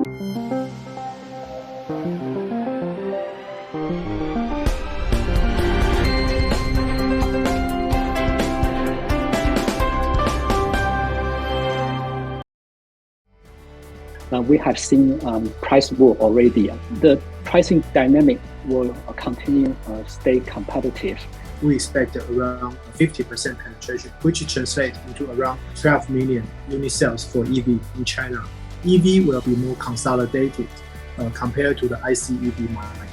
We have seen price war already. The pricing dynamic will continue stay competitive. We expect around 50% penetration, which translates into around 12 million unit sales for EV in China. EV will be more consolidated compared to the ICE EV market.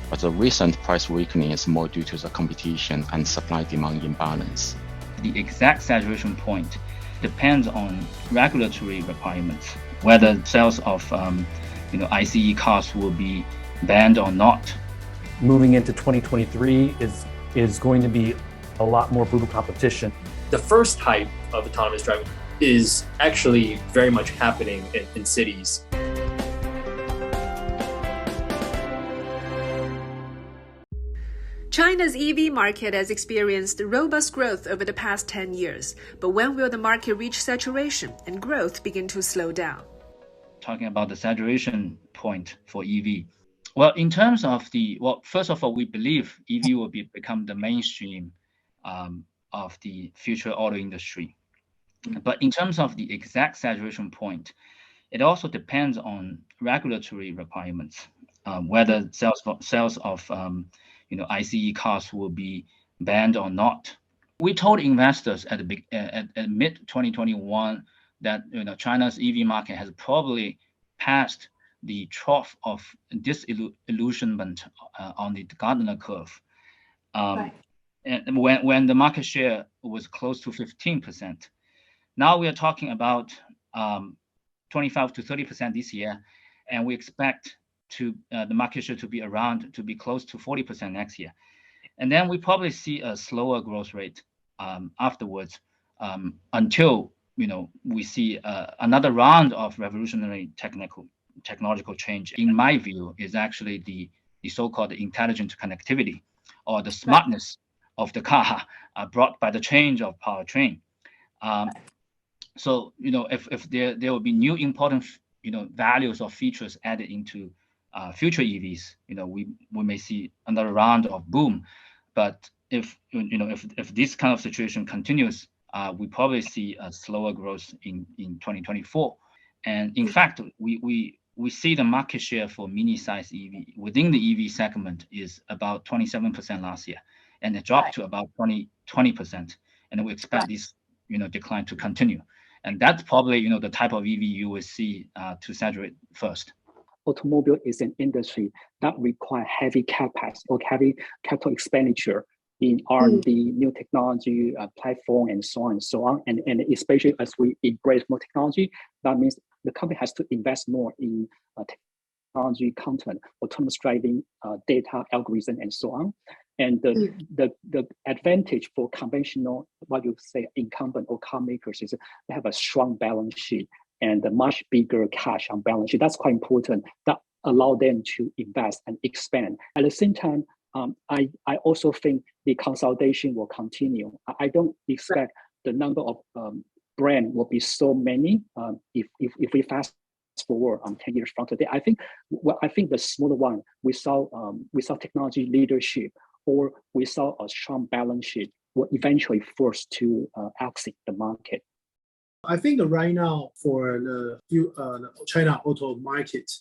But the recent price weakening is more due to the competition and supply-demand imbalance. The exact saturation point depends on regulatory requirements, whether sales of ICE cars will be banned or not. Moving into 2023 is going to be a lot more brutal competition. The first type of autonomous driving is actually very much happening in cities. China's EV market has experienced robust growth over the past 10 years, but when will the market reach saturation and growth begin to slow down? Talking about the saturation point for EV. Well, in terms of first of all, we believe EV will become the mainstream of the future auto industry. But in terms of the exact saturation point, it also depends on regulatory requirements, whether sales of ICE cars will be banned or not. We told investors at mid 2021 that China's EV market has probably passed the trough of disillusionment on the Gardner curve. Right. And when the market share was close to 15%. Now we are talking about 25 to 30% this year, and we expect the market share to be close to 40% next year. And then we probably see a slower growth rate afterwards until we see another round of revolutionary technological change. In my view, is actually the so-called intelligent connectivity or the smartness of the car brought by the change of powertrain. So if there will be new important values or features added into future EVs, we may see another round of boom. But if this kind of situation continues, we probably see a slower growth in 2024. And in fact, we see the market share for mini-size EV within the EV segment is about 27% last year, and it dropped to about 20%. And we expect this decline to continue. And that's probably the type of EV you will see to saturate first. Automobile is an industry that requires heavy capex or heavy capital expenditure in R&D, new technology, platform, and so on and so on. And especially as we embrace more technology, that means the company has to invest more in technology content, autonomous driving, data, algorithm, and so on. And the advantage for conventional, what you say, incumbent or car makers is they have a strong balance sheet and a much bigger cash on balance sheet. That's quite important. That allow them to invest and expand. At the same time, I also think the consolidation will continue. I don't expect the number of brand will be so many if we fast forward 10 years from today. I think the smaller one, we saw technology leadership, or we saw a strong balance sheet, will eventually forced to exit the market. I think right now for the China auto market,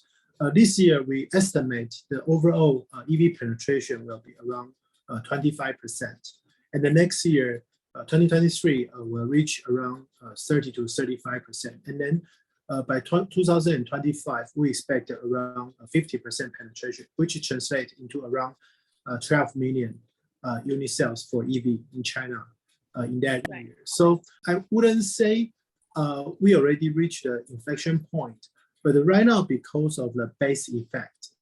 this year we estimate the overall EV penetration will be around 25%. And the next year, 2023, will reach around 30 to 35%. And then by 2025, we expect around 50% penetration, which translates into around 12 million unit sales for EV in China in that year. So I wouldn't say we already reached the inflection point, but right now, because of the base effect,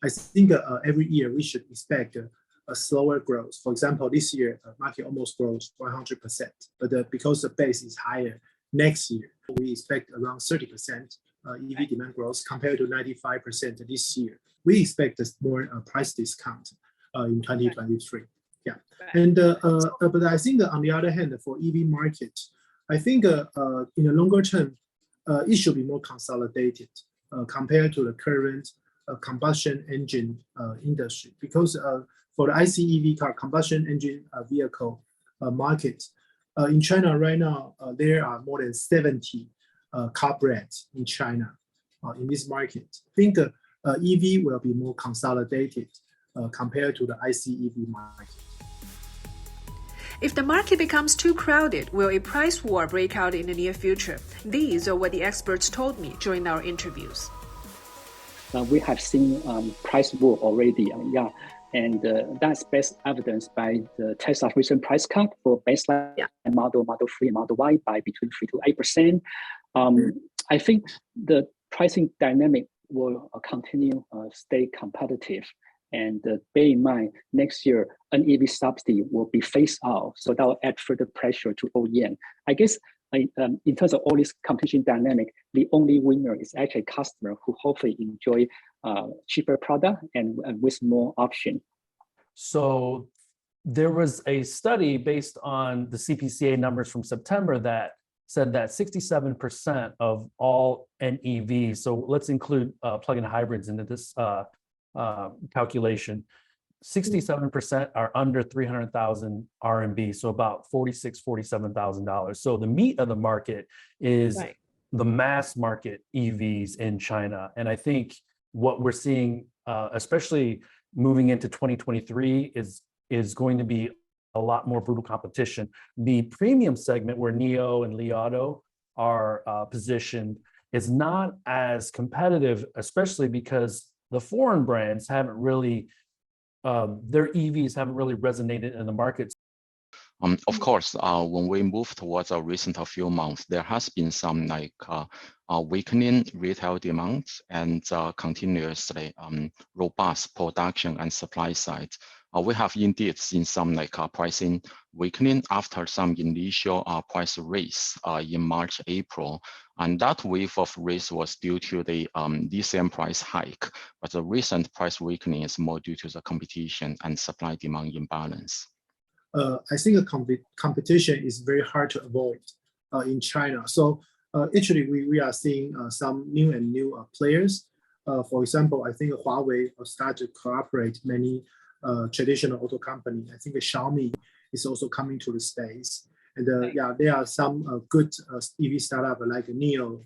I think every year we should expect a slower growth. For example, this year, market almost grows 100%, but because the base is higher, next year, we expect around 30% EV demand growth compared to 95% this year. We expect more price discount in 2023. Yeah, and but I think on the other hand, for EV market, I think in the longer term, it should be more consolidated. compared to the current combustion engine industry. Because for the ICE EV car, combustion engine vehicle market, in China right now, there are more than 70 car brands in China in this market. I think EV will be more consolidated compared to the ICE EV market. If the market becomes too crowded, will a price war break out in the near future? These are what the experts told me during our interviews. We have seen price war already, and that's best evidenced by the Tesla's recent price cut for baseline model, Model 3, and Model Y by between 3 to 8%. I think the pricing dynamic will continue stay competitive. And bear in mind, next year, NEV subsidy will be phased out, so that will add further pressure to OEM. I guess in terms of all this competition dynamic, the only winner is actually a customer who hopefully enjoy cheaper product and with more option. So there was a study based on the CPCA numbers from September that said that 67% of all NEVs, so let's include plug-in hybrids into this calculation, 67% are under 300,000 RMB, so about $47,000. So the meat of the market is the mass market EVs in China. And I think what we're seeing, especially moving into 2023, is going to be a lot more brutal competition. The premium segment where NIO and Li Auto are positioned is not as competitive, especially because the foreign brands haven't really, their EVs haven't really resonated in the market. Of course, when we move towards a recent few months, there has been some weakening retail demand and continuously robust production and supply side. We have indeed seen some pricing weakening after some initial price raise in March, April. And that wave of raise was due to the DCM price hike, but the recent price weakening is more due to the competition and supply-demand imbalance. I think the competition is very hard to avoid in China. So actually, we are seeing some new players. For example, I think Huawei will start to cooperate many traditional auto company. I think Xiaomi is also coming to the space. And there are some good EV startup like NIO,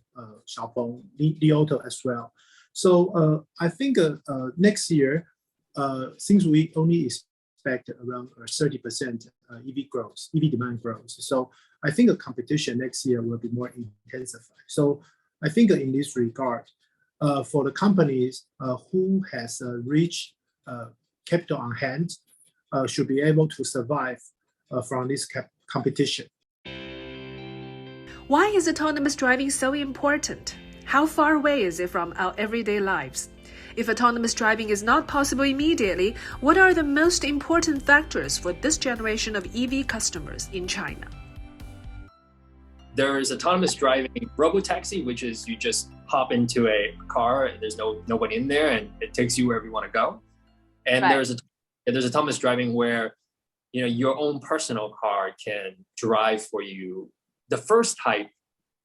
Xiaopeng, Li Auto as well. So I think next year, since we only expect around 30% EV demand growth. So I think the competition next year will be more intensified. So I think in this regard, for the companies who has rich capital on hand, should be able to survive from this competition. Why is autonomous driving so important? How far away is it from our everyday lives? If autonomous driving is not possible immediately, what are the most important factors for this generation of EV customers in China? There is autonomous driving robotaxi, which is you just hop into a car and there's nobody in there and it takes you wherever you want to go. And there's autonomous driving where your own personal car can drive for you. The first type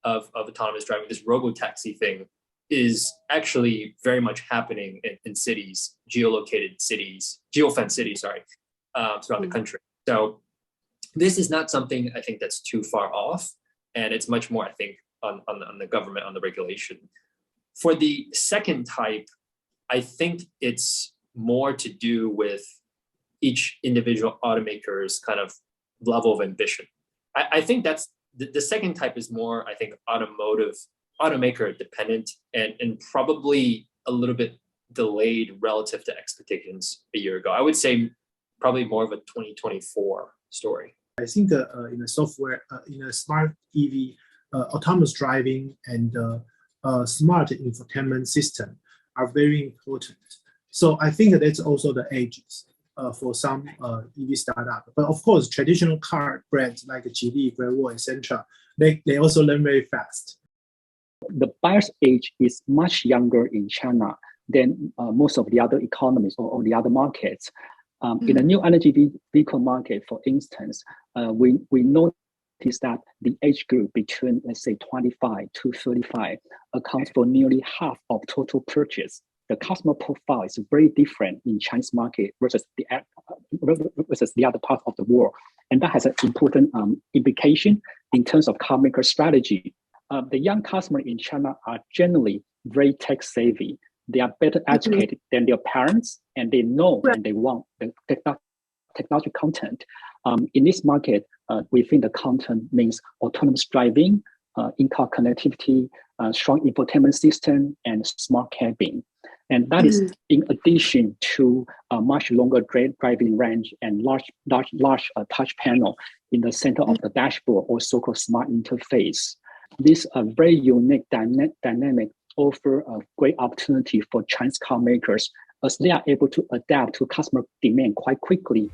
of autonomous driving, this robotaxi thing, is actually very much happening in cities, geofenced cities, throughout the country. So this is not something I think that's too far off, and it's much more, I think, on the government, on the regulation. For the second type, I think it's more to do with each individual automaker's kind of level of ambition. I think that's the second type is more, I think, automaker dependent and probably a little bit delayed relative to expectations a year ago. I would say probably more of a 2024 story. I think in a software, in a smart EV, autonomous driving and smart infotainment system are very important. So I think that's also the ages for some EV startup. But of course, traditional car brands like Geely, Great Wall, etc., they also learn very fast. The buyer's age is much younger in China than most of the other economies or the other markets. In the new energy vehicle market, for instance, we know that the age group between, let's say, 25 to 35 accounts for nearly half of total purchase. The customer profile is very different in Chinese market versus the other part of the world. And that has an important implication in terms of car maker strategy. The young customer in China are generally very tech savvy. They are better educated than their parents, and they know and they want the technology content. In this market, we think the content means autonomous driving, in-car connectivity, strong infotainment system, and smart cabin. And that is in addition to a much longer driving range and large touch panel in the center of the dashboard, or so-called smart interface. This very unique dynamic offer a great opportunity for Chinese car makers, as they are able to adapt to customer demand quite quickly.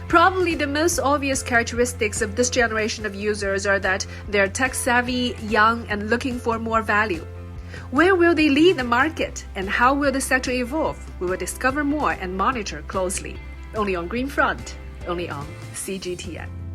Probably the most obvious characteristics of this generation of users are that they're tech-savvy, young, and looking for more value. Where will they lead the market, and how will the sector evolve? We will discover more and monitor closely. Only on Green Front, only on CGTN.